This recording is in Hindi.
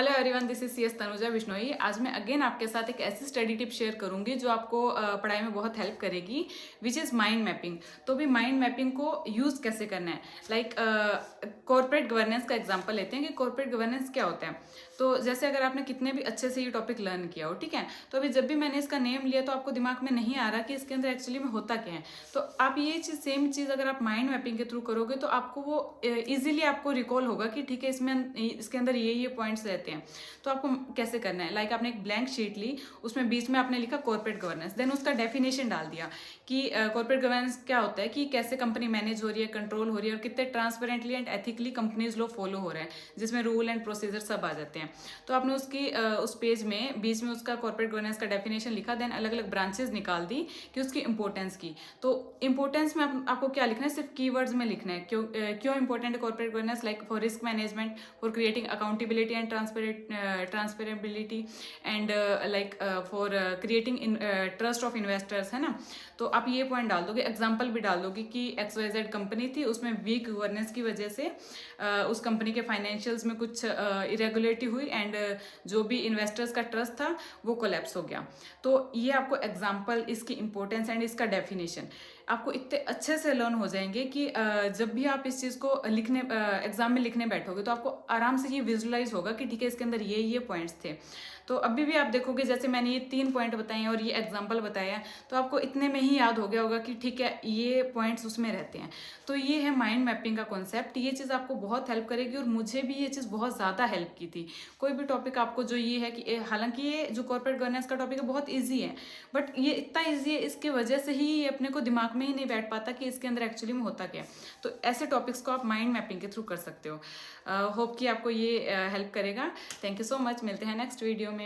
Hello everyone, this is CS Tanuja Bishnoi. आज मैं अगेन आपके साथ एक ऐसी स्टडी टिप शेयर करूंगी जो आपको पढ़ाई में बहुत हेल्प करेगी, विच इज़ माइंड मैपिंग। तो भी माइंड मैपिंग को यूज़ कैसे करना है, लाइक कॉर्पोरेट गवर्नेंस का एग्जांपल लेते हैं कि कॉर्पोरेट गवर्नेंस क्या होता है। तो जैसे अगर आपने कितने भी अच्छे से ये टॉपिक लर्न किया हो, ठीक है, तो अभी जब भी मैंने इसका नेम लिया तो आपको दिमाग में नहीं आ रहा कि इसके अंदर एक्चुअली में होता क्या है। तो आप ये चीज़ सेम चीज़ अगर आप माइंड मैपिंग के थ्रू करोगे तो आपको वो इजीली आपको रिकॉल होगा कि ठीक है, इसके अंदर ये पॉइंट्स रहते हैं। तो आपको कैसे करना है, लाइक आपने एक ब्लैंक शीट ली, उसमें बीच में आपने लिखा कॉर्पोरेट गवर्नेंस, देन उसका डेफिनेशन डाल दिया कि कॉर्पोरेट गवर्नेंस क्या होता है, कि कैसे कंपनी मैनेज हो रही है, कंट्रोल हो रही है और कितने transparently and ethically companies law follow हो रहा है, जिसमें रूल एंड प्रोसीजर सब आ जाते हैं। तो आपने उस पेज में बीच में उसका कॉर्पोरेट गवर्नेंस का डेफिनेशन लिखा, देन अलग अलग ब्रांचेस निकाल दी कि उसकी इंपॉर्टेंस की। तो इंपॉर्टेंस में आपको क्या लिखना है, सिर्फ कीवर्ड्स में लिखना है। क्यों इंपॉर्टेंट है corporate governance, like for risk management, for creating accountability and transparability and like for creating trust of investors, है ना। तो आप ये पॉइंट डाल दोगे, एग्जाम्पल भी डाल दोगे कि XYZ कंपनी थी, उसमें वीक गवर्नेंस की वजह से उस कंपनी के फाइनेंशियल्स में कुछ इरेगुलरिटी हुई एंड जो भी इन्वेस्टर्स का ट्रस्ट था वो कोलैप्स हो गया। तो ये आपको एग्जाम्पल, इसकी इंपॉर्टेंस एंड इसका डेफिनेशन आपको इतने अच्छे से लर्न हो जाएंगे कि जब भी आप इस चीज़ को लिखने एग्जाम में लिखने बैठोगे तो आपको आराम से ये विजुलाइज होगा कि ठीक है, इसके अंदर ये पॉइंट्स थे। तो अभी भी आप देखोगे, जैसे मैंने ये 3 पॉइंट बताए हैं और ये एग्जाम्पल बताया है, तो आपको इतने में ही याद हो गया होगा कि ठीक है, ये पॉइंट्स उसमें रहते हैं। तो ये है माइंड मैपिंग का कॉन्सेप्ट। ये चीज़ आपको बहुत हेल्प करेगी और मुझे भी ये चीज़ बहुत ज़्यादा हेल्प की थी। कोई भी टॉपिक आपको जो ये है कि हालांकि ये जो कॉर्पोरेट गवर्नेंस का टॉपिक है बहुत ईजी है, बट ये इतना ईजी है इसके वजह से ही ये अपने को दिमाग में ही नहीं बैठ पाता कि इसके अंदर एक्चुअली में होता क्या है। तो ऐसे टॉपिक्स को आप माइंड मैपिंग के थ्रू कर सकते हो। होप कि आपको ये हेल्प करेगा। थैंक यू सो मच, मिलते हैं नेक्स्ट वीडियो में।